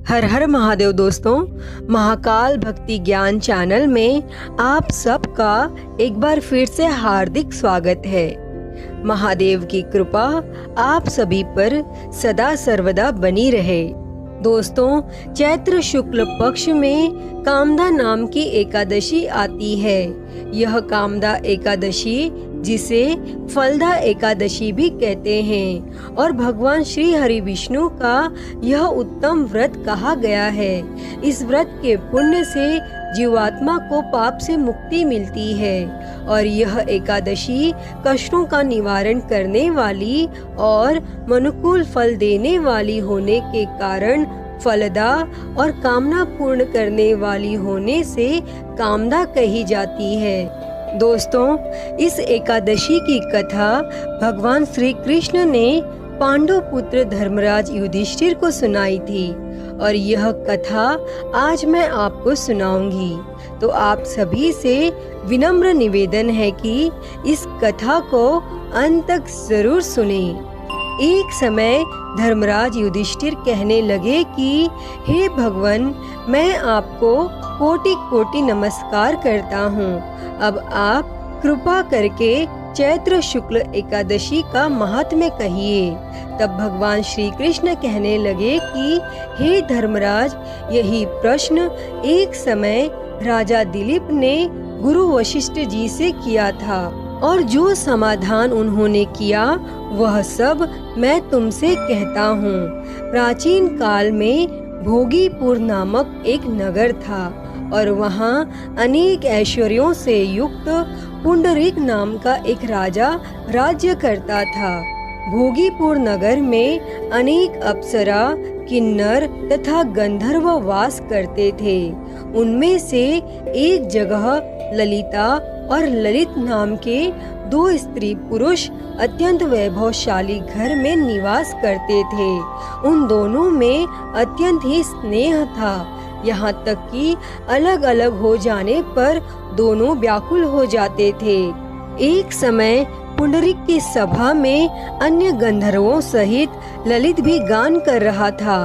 हर हर महादेव दोस्तों, महाकाल भक्ति ज्ञान चैनल में आप सबका एक बार फिर से हार्दिक स्वागत है। महादेव की कृपा आप सभी पर सदा सर्वदा बनी रहे। दोस्तों, चैत्र शुक्ल पक्ष में कामदा नाम की एकादशी आती है। यह कामदा एकादशी जिसे फलदा एकादशी भी कहते हैं और भगवान श्री हरि विष्णु का यह उत्तम व्रत कहा गया है। इस व्रत के पुण्य से जीवात्मा को पाप से मुक्ति मिलती है और यह एकादशी कष्टों का निवारण करने वाली और अनुकूल फल देने वाली होने के कारण फलदा और कामना पूर्ण करने वाली होने से कामदा कही जाती है। दोस्तों, इस एकादशी की कथा भगवान श्री कृष्ण ने पांडु पुत्र धर्मराज युधिष्ठिर को सुनाई थी और यह कथा आज मैं आपको सुनाऊंगी। तो आप सभी से विनम्र निवेदन है कि इस कथा को अंत तक जरूर सुनें। एक समय धर्मराज युधिष्ठिर कहने लगे कि हे भगवान, मैं आपको कोटि कोटि नमस्कार करता हूँ। अब आप कृपा करके चैत्र शुक्ल एकादशी का महात्म्य कहिए। तब भगवान श्री कृष्ण कहने लगे कि हे धर्मराज, यही प्रश्न एक समय राजा दिलीप ने गुरु वशिष्ठ जी से किया था और जो समाधान उन्होंने किया वह सब मैं तुमसे कहता हूँ। प्राचीन काल में भोगीपुर नामक एक नगर था और वहाँ अनेक ऐश्वर्यों से युक्त पुंडरीक नाम का एक राजा राज्य करता था। भोगीपुर नगर में अनेक अप्सरा, किन्नर तथा गंधर्व वास करते थे। उनमें से एक जगह ललिता और ललित नाम के दो स्त्री पुरुष अत्यंत वैभवशाली घर में निवास करते थे। उन दोनों में अत्यंत ही स्नेह था, यहाँ तक कि अलग अलग हो जाने पर दोनों व्याकुल हो जाते थे। एक समय पुंडरीक की सभा में अन्य गंधर्वों सहित ललित भी गान कर रहा था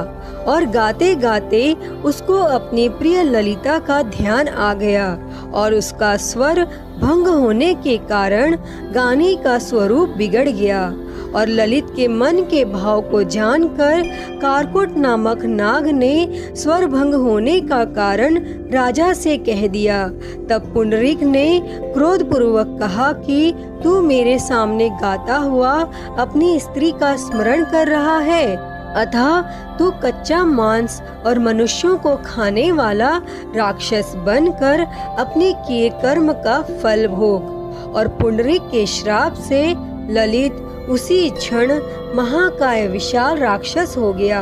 और गाते गाते उसको अपनी प्रिय ललिता का ध्यान आ गया और उसका स्वर भंग होने के कारण गाने का स्वरूप बिगड़ गया और ललित के मन के भाव को जानकर कारकोट नामक नाग ने स्वर भंग होने का कारण राजा से कह दिया। तब पुंडरीक ने क्रोध पूर्वक कहा कि तू मेरे सामने गाता हुआ अपनी स्त्री का स्मरण कर रहा है, अतः तू कच्चा मांस और मनुष्यों को खाने वाला राक्षस बनकर अपने किए कर्म का फल भोग। और पुंडरीक के श्राप से ललित उसी क्षण महाकाय विशाल राक्षस हो गया।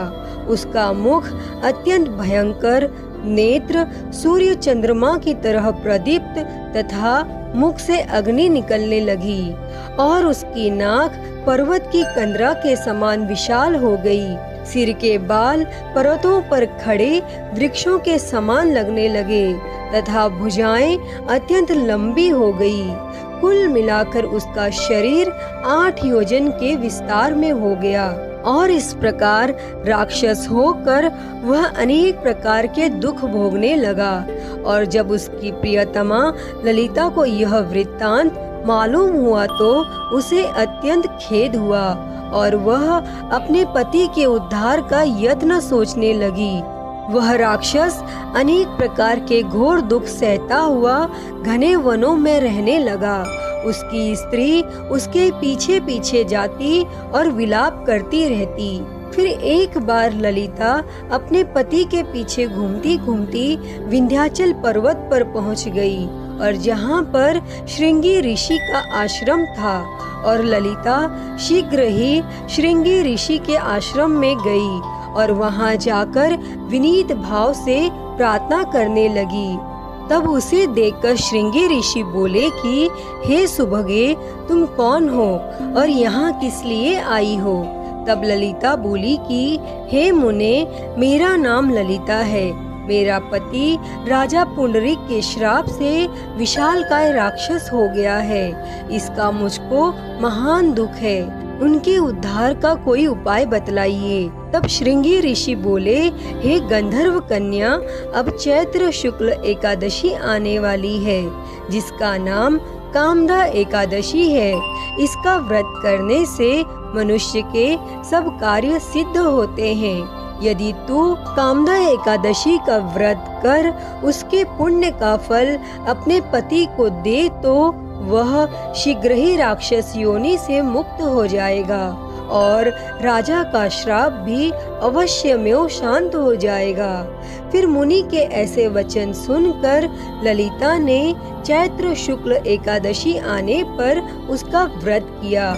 उसका मुख अत्यंत भयंकर, नेत्र सूर्य चंद्रमा की तरह प्रदीप्त तथा मुख से अग्नि निकलने लगी और उसकी नाक पर्वत की कंदरा के समान विशाल हो गई। सिर के बाल पर्वतों पर खड़े वृक्षों के समान लगने लगे तथा भुजाएं अत्यंत लंबी हो गई। कुल मिलाकर उसका शरीर 8 योजन के विस्तार में हो गया और इस प्रकार राक्षस होकर वह अनेक प्रकार के दुख भोगने लगा। और जब उसकी प्रियतमा ललिता को यह वृत्तांत मालूम हुआ तो उसे अत्यंत खेद हुआ और वह अपने पति के उद्धार का यत्न सोचने लगी। वह राक्षस अनेक प्रकार के घोर दुख सहता हुआ घने वनों में रहने लगा। उसकी स्त्री उसके पीछे पीछे जाती और विलाप करती रहती। फिर एक बार ललिता अपने पति के पीछे घूमती घूमती विंध्याचल पर्वत पर पहुंच गई और जहां पर श्रृंगी ऋषि का आश्रम था और ललिता शीघ्र ही श्रृंगी ऋषि के आश्रम में गई और वहां जाकर विनीत भाव से प्रार्थना करने लगी। तब उसे देखकर श्रृंगी ऋषि बोले कि हे सुभगे, तुम कौन हो और यहाँ किस लिए आई हो? तब ललिता बोली कि हे मुने, मेरा नाम ललिता है। मेरा पति राजा पुंडरीक के श्राप से विशालकाय राक्षस हो गया है। इसका मुझको महान दुख है। उनके उद्धार का कोई उपाय बतलाइए। तब श्रृंगी ऋषि बोले, हे गंधर्व कन्या, अब चैत्र शुक्ल एकादशी आने वाली है, जिसका नाम कामदा एकादशी है। इसका व्रत करने से मनुष्य के सब कार्य सिद्ध होते हैं। यदि तू कामदा एकादशी का व्रत कर उसके पुण्य का फल अपने पति को दे तो वह शीघ्र ही राक्षस योनि से मुक्त हो जाएगा और राजा का श्राप भी अवश्यमेव शांत हो जाएगा। फिर मुनि के ऐसे वचन सुनकर ललिता ने चैत्र शुक्ल एकादशी आने पर उसका व्रत किया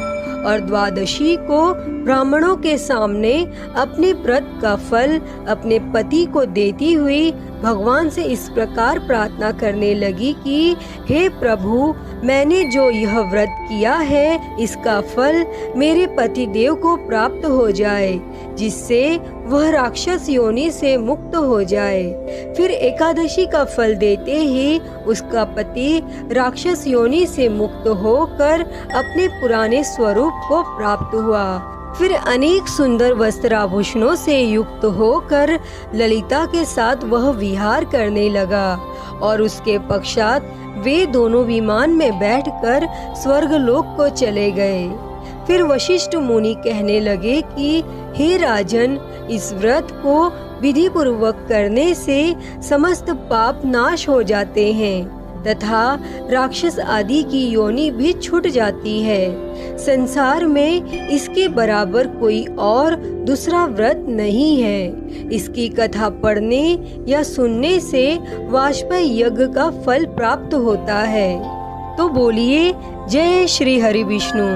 और द्वादशी को ब्राह्मणों के सामने अपने व्रत का फल अपने पति को देती हुई भगवान से इस प्रकार प्रार्थना करने लगी कि हे प्रभु, मैंने जो यह व्रत किया है इसका फल मेरे पति देव को प्राप्त हो जाए, जिससे वह राक्षस योनि से मुक्त हो जाए। फिर एकादशी का फल देते ही उसका पति राक्षस योनि से मुक्त होकर अपने पुराने स्वरूप को प्राप्त हुआ। फिर अनेक सुंदर वस्त्राभूषणों से युक्त होकर ललिता के साथ वह विहार करने लगा और उसके पश्चात वे दोनों विमान में बैठकर स्वर्गलोक को चले गए। फिर वशिष्ठ मुनि कहने लगे कि हे राजन, इस व्रत को विधि पूर्वक करने से समस्त पाप नाश हो जाते हैं तथा राक्षस आदि की योनि भी छूट जाती है। संसार में इसके बराबर कोई और दूसरा व्रत नहीं है। इसकी कथा पढ़ने या सुनने से वाजपेयी यज्ञ का फल प्राप्त होता है। तो बोलिए जय श्री हरि विष्णु।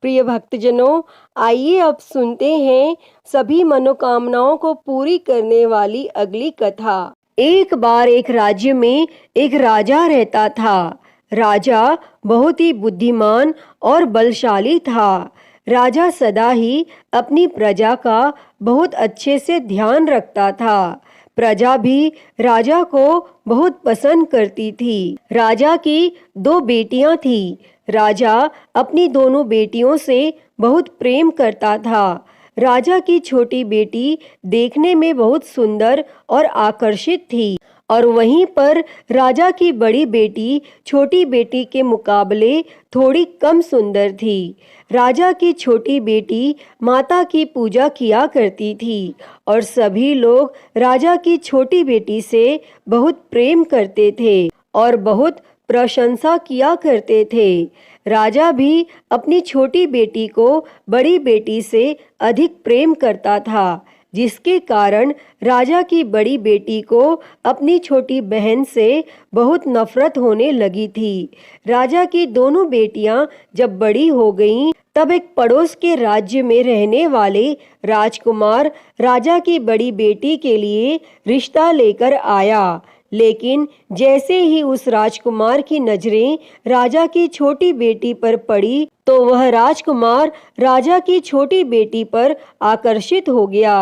प्रिय भक्तजनों, आइए अब सुनते हैं सभी मनोकामनाओं को पूरी करने वाली अगली कथा। एक बार एक राज्य में एक राजा रहता था। राजा बहुत ही बुद्धिमान और बलशाली था। राजा सदा ही अपनी प्रजा का बहुत अच्छे से ध्यान रखता था। प्रजा भी राजा को बहुत पसंद करती थी। राजा की 2 बेटियां थी। राजा अपनी दोनों बेटियों से बहुत प्रेम करता था। राजा की छोटी बेटी देखने में बहुत सुंदर और आकर्षित थी और वहीं पर राजा की बड़ी बेटी छोटी बेटी के मुकाबले थोड़ी कम सुंदर थी। राजा की छोटी बेटी माता की पूजा किया करती थी और सभी लोग राजा की छोटी बेटी से बहुत प्रेम करते थे और बहुत प्रशंसा किया करते थे। राजा भी अपनी छोटी बेटी को बड़ी बेटी से अधिक प्रेम करता था, जिसके कारण राजा की बड़ी बेटी को अपनी छोटी बहन से बहुत नफरत होने लगी थी। राजा की दोनों बेटियां जब बड़ी हो गईं, तब एक पड़ोस के राज्य में रहने वाले राजकुमार राजा की बड़ी बेटी के लिए रिश्ता लेकर आया। लेकिन जैसे ही उस राजकुमार की नजरें राजा की छोटी बेटी पर पड़ी तो वह राजकुमार राजा की छोटी बेटी पर आकर्षित हो गया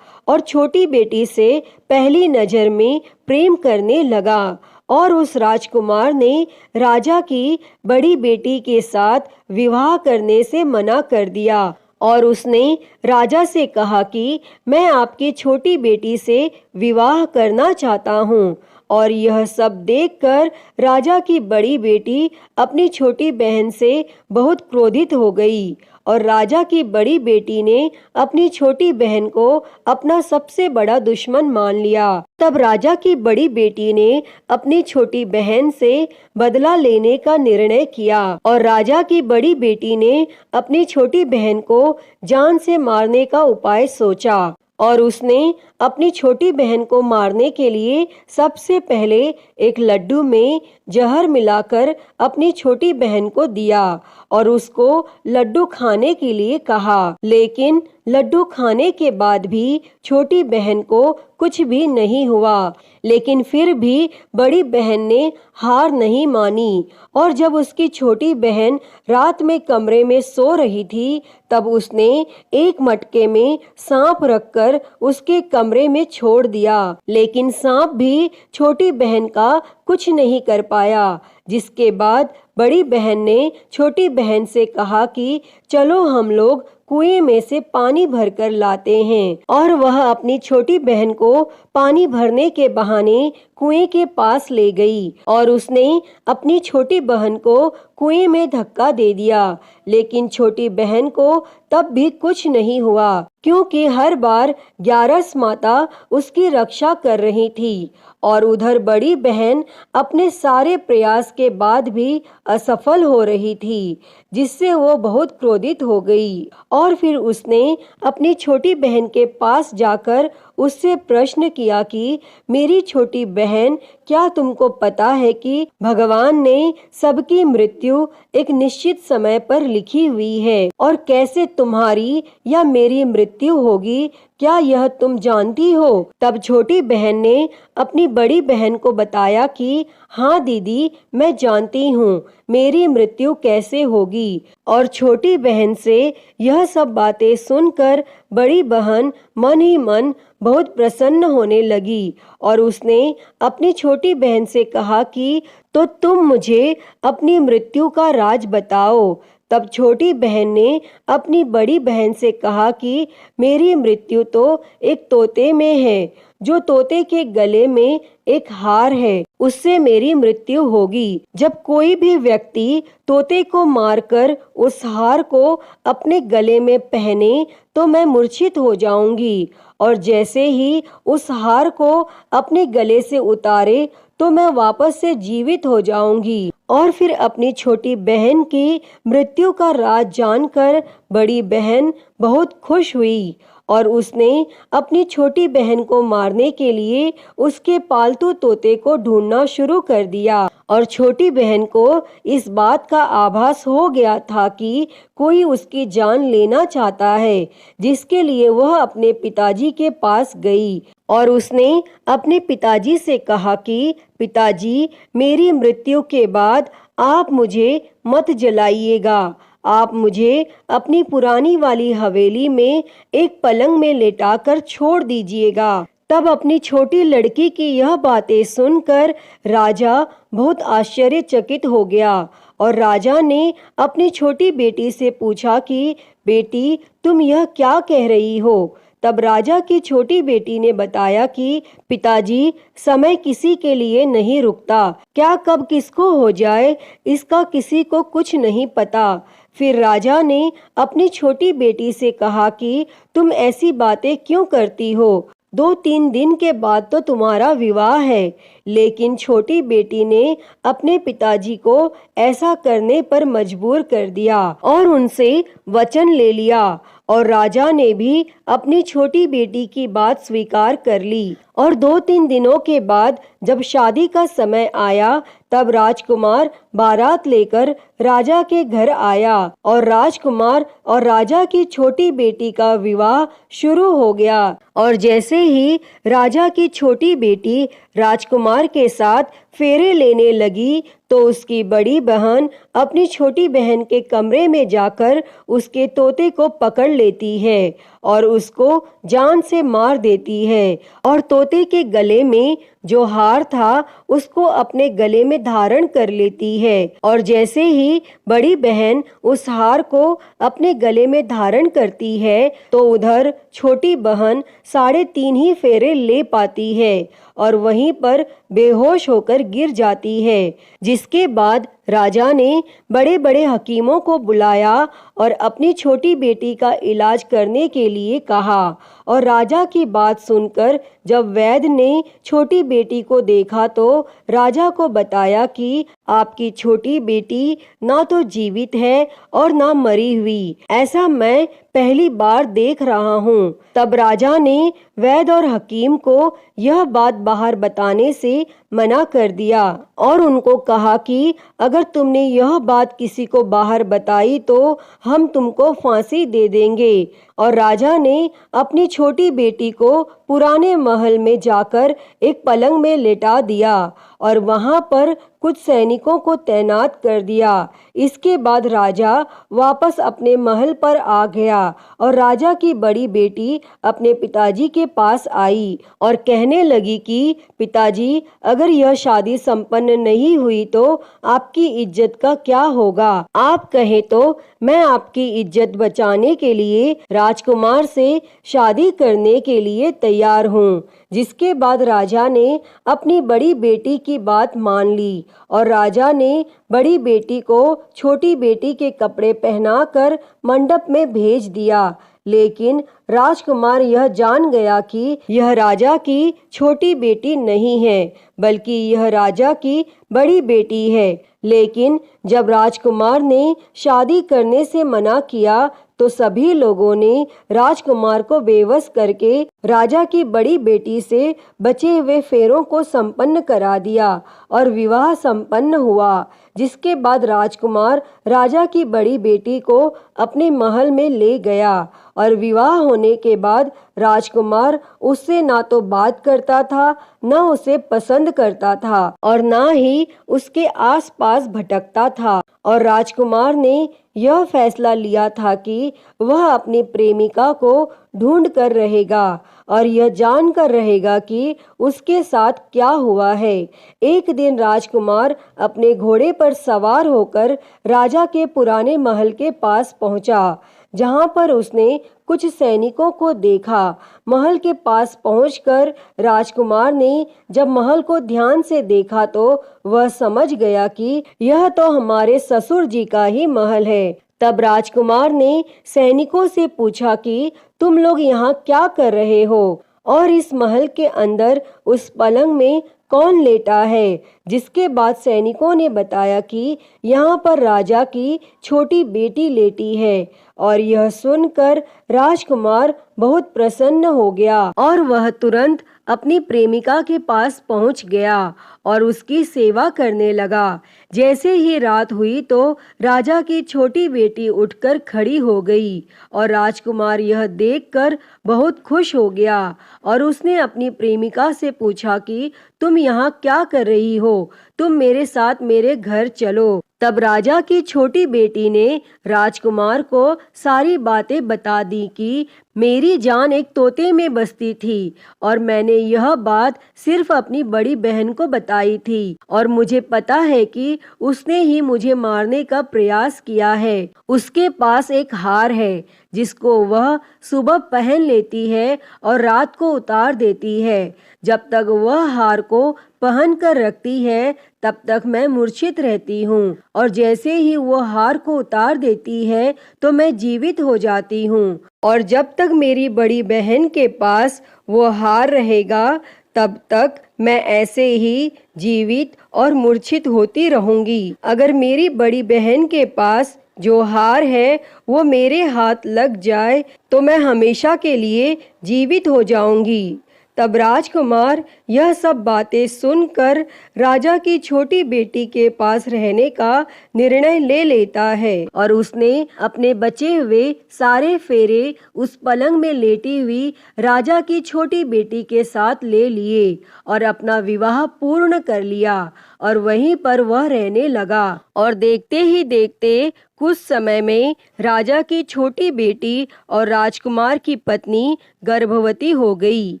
और छोटी बेटी से पहली नजर में प्रेम करने लगा और उस राजकुमार ने राजा की बड़ी बेटी के साथ विवाह करने से मना कर दिया और उसने राजा से कहा कि मैं आपकी छोटी बेटी से विवाह करना चाहता हूँ। और यह सब देखकर राजा की बड़ी बेटी अपनी छोटी बहन से बहुत क्रोधित हो गई और राजा की बड़ी बेटी ने अपनी छोटी बहन को अपना सबसे बड़ा दुश्मन मान लिया। तब राजा की बड़ी बेटी ने अपनी छोटी बहन से बदला लेने का निर्णय किया और राजा की बड़ी बेटी ने अपनी छोटी बहन को जान से मारने का उपाय सोचा और उसने अपनी छोटी बहन को मारने के लिए सबसे पहले एक लड्डू में जहर मिलाकर अपनी छोटी बहन को दिया और उसको लड्डू खाने के लिए कहा। लेकिन लड्डू खाने के बाद भी छोटी बहन को कुछ भी नहीं हुआ। लेकिन फिर भी बड़ी बहन ने हार नहीं मानी और जब उसकी छोटी बहन रात में कमरे में सो रही थी तब उसने एक मटके में सांप रखकर उसके कमरे में छोड़ दिया। लेकिन सांप भी छोटी बहन का कुछ नहीं कर पाया, जिसके बाद बड़ी बहन ने छोटी बहन से कहा कि चलो हम लोग कुएं में से पानी भरकर लाते हैं और वह अपनी छोटी बहन को पानी भरने के बहाने कुएं के पास ले गई और उसने अपनी छोटी बहन को कुएं में धक्का दे दिया। लेकिन छोटी बहन को तब भी कुछ नहीं हुआ, क्योंकि हर बार ग्यारस माता उसकी रक्षा कर रही थी और उधर बड़ी बहन अपने सारे प्रयास के बाद भी असफल हो रही थी, जिससे वो बहुत क्रोधित हो गई। और फिर उसने अपनी छोटी बहन के पास जाकर उससे प्रश्न किया कि मेरी छोटी बहन, क्या तुमको पता है कि भगवान ने सबकी मृत्यु एक निश्चित समय पर लिखी हुई है और कैसे तुम्हारी या मेरी मृत्यु होगी, क्या यह तुम जानती हो? तब छोटी बहन ने अपनी बड़ी बहन को बताया कि हाँ दीदी, मैं जानती हूँ मेरी मृत्यु कैसे होगी। और छोटी बहन से यह सब बातें सुनकर बड़ी बहन मन ही मन बहुत प्रसन्न होने लगी और उसने अपनी छोटी बहन से कहा कि तो तुम मुझे अपनी मृत्यु का राज बताओ। तब छोटी बहन ने अपनी बड़ी बहन से कहा कि मेरी मृत्यु तो एक तोते में है, जो तोते के गले में एक हार है, उससे मेरी मृत्यु होगी। जब कोई भी व्यक्ति तोते को मारकर उस हार को अपने गले में पहने तो मैं मूर्छित हो जाऊंगी, और जैसे ही उस हार को अपने गले से उतारे तो मैं वापस से जीवित हो जाऊंगी। और फिर अपनी छोटी बहन की मृत्यु का राज जानकर बड़ी बहन बहुत खुश हुई और उसने अपनी छोटी बहन को मारने के लिए उसके पालतू तोते को ढूंढना शुरू कर दिया। और छोटी बहन को इस बात का आभास हो गया था कि कोई उसकी जान लेना चाहता है, जिसके लिए वह अपने पिताजी के पास गई और उसने अपने पिताजी से कहा कि पिताजी, मेरी मृत्यु के बाद आप मुझे मत जलाइएगा, आप मुझे अपनी पुरानी वाली हवेली में एक पलंग में लेटाकर छोड़ दीजिएगा। तब अपनी छोटी लड़की की यह बातें सुनकर राजा बहुत आश्चर्यचकित हो गया और राजा ने अपनी छोटी बेटी से पूछा कि बेटी, तुम यह क्या कह रही हो? तब राजा की छोटी बेटी ने बताया कि पिताजी, समय किसी के लिए नहीं रुकता, क्या कब किसको हो जाए इसका किसी को कुछ नहीं पता। फिर राजा ने अपनी छोटी बेटी से कहा कि तुम ऐसी बातें क्यों करती हो? 2-3 दिन के बाद तो तुम्हारा विवाह है। लेकिन छोटी बेटी ने अपने पिताजी को ऐसा करने पर मजबूर कर दिया और उनसे वचन ले लिया और राजा ने भी अपनी छोटी बेटी की बात स्वीकार कर ली। और 2-3 दिनों के बाद जब शादी का समय आया तब राजकुमार बारात लेकर राजा के घर आया और राजकुमार और राजा की छोटी बेटी का विवाह शुरू हो गया। और जैसे ही राजा की छोटी बेटी राजकुमार के साथ फेरे लेने लगी तो उसकी बड़ी बहन अपनी छोटी बहन के कमरे में जाकर उसके तोते को पकड़ लेती है और उसको जान से मार देती है और तोते के गले में जो हार था उसको अपने गले में धारण कर लेती है। और जैसे ही बड़ी बहन उस हार को अपने गले में धारण करती है तो उधर छोटी बहन 3.5 ही फेरे ले पाती है और वहीं पर बेहोश होकर गिर जाती है। जिसके बाद राजा ने बड़े बड़े हकीमों को बुलाया और अपनी छोटी बेटी का इलाज करने के लिए कहा। और राजा की बात सुनकर जब वैद्य ने छोटी बेटी को देखा तो राजा को बताया कि आपकी छोटी बेटी ना तो जीवित है और ना मरी हुई, ऐसा मैं पहली बार देख रहा हूँ। तब राजा ने वैद्य और हकीम को यह बात बाहर बताने से मना कर दिया और उनको कहा कि अगर तुमने यह बात किसी को बाहर बताई तो हम तुमको फांसी दे देंगे। और राजा ने अपनी छोटी बेटी को पुराने महल में जाकर एक पलंग में लेटा दिया और वहां पर कुछ सैनिकों को तैनात कर दिया। इसके बाद राजा वापस अपने महल पर आ गया और राजा की बड़ी बेटी अपने पिताजी के पास आई और कहने लगी कि पिताजी, अगर यह शादी संपन्न नहीं हुई तो आपकी इज्जत का क्या होगा? आप कहें तो मैं आपकी इज्जत बचाने के लिए राजकुमार से शादी करने के लिए तैयार हूँ। जिसके बाद राजा ने अपनी बड़ी बेटी की बात मान ली और राजा ने बड़ी बेटी को छोटी बेटी के कपड़े पहनाकर मंडप में भेज दिया। लेकिन राजकुमार यह जान गया कि यह राजा की छोटी बेटी नहीं है, बल्कि यह राजा की बड़ी बेटी है। लेकिन जब राजकुमार ने शादी करने से मना किया तो सभी लोगों ने राजकुमार को बेबस करके राजा की बड़ी बेटी से बचे हुए फेरों को संपन्न करा दिया और विवाह संपन्न हुआ। जिसके बाद राजकुमार राजा की बड़ी बेटी को अपने महल में ले गया और विवाह होने के बाद राजकुमार उससे ना तो बात करता था, न उसे पसंद करता था और ना ही उसके आसपास भटकता था। और राजकुमार ने यह फैसला लिया था कि वह अपनी प्रेमिका को ढूंढ कर रहेगा और यह जान कर रहेगा कि उसके साथ क्या हुआ है। एक दिन राजकुमार अपने घोड़े पर सवार होकर राजा के पुराने महल के पास पहुंचा, जहां पर उसने कुछ सैनिकों को देखा। महल के पास पहुंचकर राजकुमार ने जब महल को ध्यान से देखा तो वह समझ गया कि यह तो हमारे ससुर जी का ही महल है। तब राजकुमार ने सैनिकों से पूछा कि तुम लोग यहाँ क्या कर रहे हो और इस महल के अंदर उस पलंग में कौन लेटा है। जिसके बाद सैनिकों ने बताया कि यहाँ पर राजा की छोटी बेटी लेटी है। और यह सुनकर राजकुमार बहुत प्रसन्न हो गया और वह तुरंत अपनी प्रेमिका के पास पहुंच गया और उसकी सेवा करने लगा। जैसे ही रात हुई तो राजा की छोटी बेटी उठकर खड़ी हो गई और राजकुमार यह देखकर बहुत खुश हो गया और उसने अपनी प्रेमिका से पूछा कि तुम यहाँ क्या कर रही हो, तुम मेरे साथ मेरे घर चलो। तब राजा की छोटी बेटी ने राजकुमार को सारी बातें बता दी कि मेरी जान एक तोते में बसती थी और मैंने यह बात सिर्फ अपनी बड़ी बहन को बताई थी और मुझे पता है कि उसने ही मुझे मारने का प्रयास किया है। उसके पास एक हार है जिसको वह सुबह पहन लेती है और रात को उतार देती है। जब तक वह हार को पहन कर रखती है तब तक मैं मूर्छित रहती हूँ और जैसे ही वो हार को उतार देती है तो मैं जीवित हो जाती हूँ। और जब तक मेरी बड़ी बहन के पास वो हार रहेगा तब तक मैं ऐसे ही जीवित और मूर्छित होती रहूंगी। अगर मेरी बड़ी बहन के पास जो हार है वो मेरे हाथ लग जाए तो मैं हमेशा के लिए जीवित हो जाऊंगी। तब राजकुमार यह सब बातें सुनकर राजा की छोटी बेटी के पास रहने का निर्णय ले लेता है और उसने अपने बचे हुए सारे फेरे उस पलंग में लेटी हुई राजा की छोटी बेटी के साथ ले लिए और अपना विवाह पूर्ण कर लिया और वहीं पर वह रहने लगा। और देखते ही देखते कुछ समय में राजा की छोटी बेटी और राजकुमार की पत्नी गर्भवती हो गई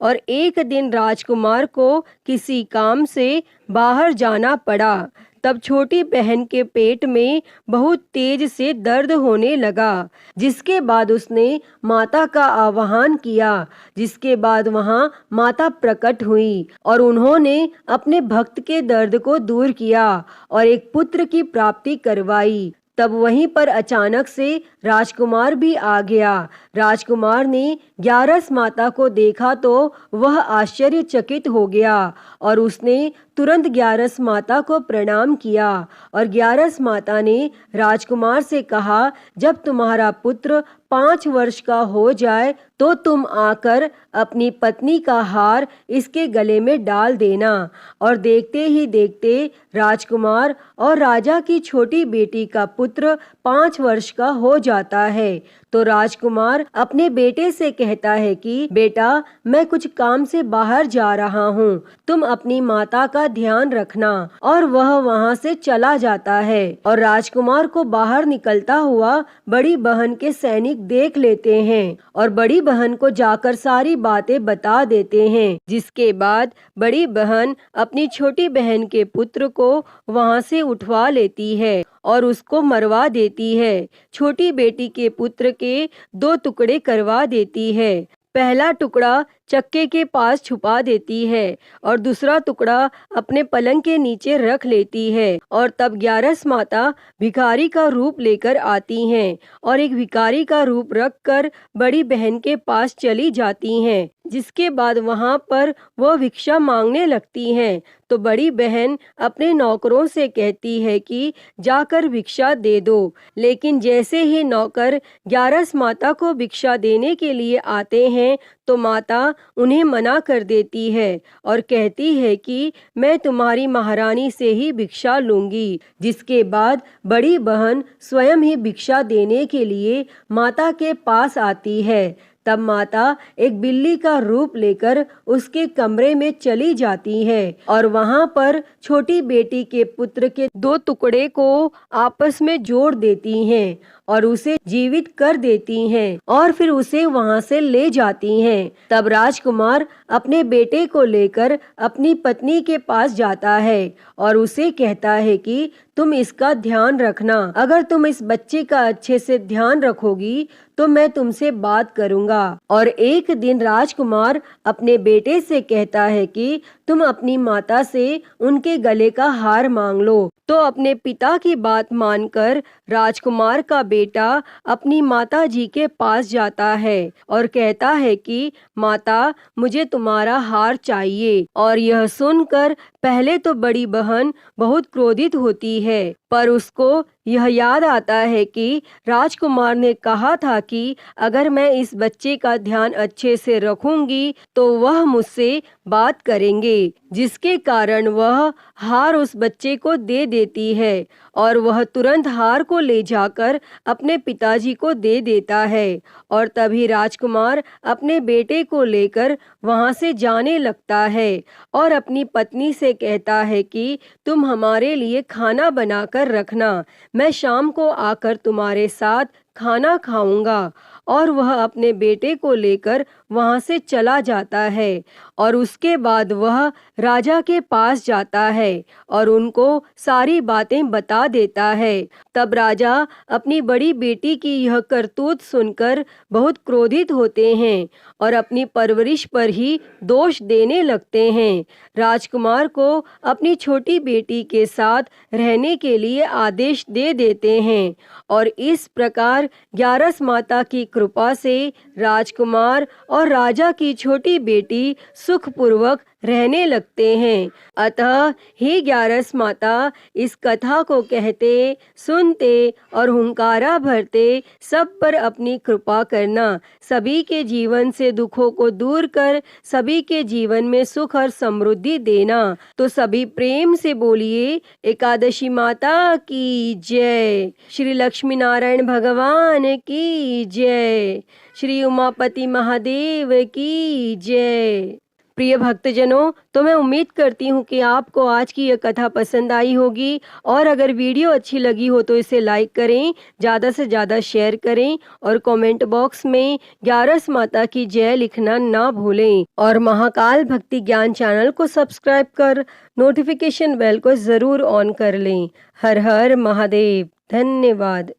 और एक दिन राजकुमार को किसी काम से बाहर जाना पड़ा। तब छोटी बहन के पेट में बहुत तेज से दर्द होने लगा, जिसके बाद उसने माता का आह्वान किया। जिसके बाद वहां माता प्रकट हुई और उन्होंने अपने भक्त के दर्द को दूर किया और एक पुत्र की प्राप्ति करवाई। तब वहीं पर अचानक से राजकुमार भी आ गया। राजकुमार ने ग्यारस माता को देखा तो वह आश्चर्यचकित हो गया और उसने तुरंत ग्यारस माता को प्रणाम किया और ग्यारस माता ने राजकुमार से कहा, जब तुम्हारा पुत्र 5 वर्ष का हो जाए तो तुम आकर अपनी पत्नी का हार इसके गले में डाल देना। और देखते ही देखते राजकुमार और राजा की छोटी बेटी का पुत्र 5 वर्ष का हो जाता है। तो राजकुमार अपने बेटे से कहता है कि बेटा, मैं कुछ काम से बाहर जा रहा हूँ, तुम अपनी माता का ध्यान रखना। और वह वहाँ से चला जाता है और राजकुमार को बाहर निकलता हुआ बड़ी बहन के सैनिक देख लेते हैं और बड़ी बहन को जाकर सारी बातें बता देते हैं। जिसके बाद बड़ी बहन अपनी छोटी बहन के पुत्र को वहाँ से उठवा लेती है और उसको मरवा देती है। छोटी बेटी के पुत्र के 2 टुकड़े करवा देती है। पहला टुकड़ा चक्के के पास छुपा देती है और दूसरा टुकड़ा अपने पलंग के नीचे रख लेती है। और तब ग्यारस माता भिखारी का रूप लेकर आती हैं और एक भिखारी का रूप रखकर बड़ी बहन के पास चली जाती हैं, जिसके बाद वहां पर वह भिक्षा मांगने लगती हैं। तो बड़ी बहन अपने नौकरों से कहती है कि जाकर भिक्षा दे दो, लेकिन जैसे ही नौकर ग्यारस माता को भिक्षा देने के लिए आते हैं तो माता उन्हें मना कर देती है और कहती है कि मैं तुम्हारी महारानी से ही भिक्षा लूंगी। जिसके बाद बड़ी बहन स्वयं ही भिक्षा देने के लिए माता के पास आती है। तब माता एक बिल्ली का रूप लेकर उसके कमरे में चली जाती है और वहां पर छोटी बेटी के पुत्र के 2 टुकड़े को आपस में जोड़ देती हैं और उसे जीवित कर देती हैं और फिर उसे वहां से ले जाती हैं। तब राजकुमार अपने बेटे को लेकर अपनी पत्नी के पास जाता है और उसे कहता है कि तुम इसका ध्यान रखना। अगर तुम इस बच्चे का अच्छे से ध्यान रखोगी तो मैं तुमसे बात करूंगा। और एक दिन राजकुमार अपने बेटे से कहता है कि तुम अपनी माता से उनके गले का हार मांग लो। तो अपने पिता की बात मानकर राजकुमार का बेटा अपनी माता जी के पास जाता है और कहता है कि माता, मुझे तुम्हारा हार चाहिए। और यह सुनकर पहले तो बड़ी बहन बहुत क्रोधित होती है, पर उसको यह याद आता है कि राजकुमार ने कहा था कि अगर मैं इस बच्चे का ध्यान अच्छे से रखूंगी तो वह मुझसे बात करेंगे, जिसके कारण वह हार उस बच्चे को दे देती है और वह तुरंत हार को ले जाकर अपने पिताजी को दे देता है। और तभी राजकुमार अपने बेटे को लेकर वहां से जाने लगता है और अपनी पत्नी से कहता है कि तुम हमारे लिए खाना बनाकर रखना, मैं शाम को आकर तुम्हारे साथ खाना खाऊंगा। और वह अपने बेटे को लेकर वहां से चला जाता है और उसके बाद वह राजा के पास जाता है और उनको सारी बातें बता देता है। तब राजा अपनी बड़ी बेटी की यह करतूत सुनकर बहुत क्रोधित होते हैं और अपनी परवरिश पर ही दोष देने लगते हैं। राजकुमार को अपनी छोटी बेटी के साथ रहने के लिए आदेश दे देते हैं और इस प्रकार ग्यारस माता की कृपा से राजकुमार और राजा की छोटी बेटी सुखपूर्वक रहने लगते हैं। अतः हे ग्यारस माता, इस कथा को कहते, सुनते और हुंकारा भरते सब पर अपनी कृपा करना। सभी के जीवन से दुखों को दूर कर सभी के जीवन में सुख और समृद्धि देना। तो सभी प्रेम से बोलिए एकादशी माता की जय, श्री लक्ष्मी नारायण भगवान की जय, श्री उमापति महादेव की जय। प्रिय भक्तजनों, तो मैं उम्मीद करती हूँ कि आपको आज की यह कथा पसंद आई होगी और अगर वीडियो अच्छी लगी हो तो इसे लाइक करें, ज़्यादा से ज़्यादा शेयर करें और कमेंट बॉक्स में ग्यारस माता की जय लिखना ना भूलें। और महाकाल भक्ति ज्ञान चैनल को सब्सक्राइब कर नोटिफिकेशन बेल को ज़रूर ऑन कर लें। हर हर महादेव। धन्यवाद।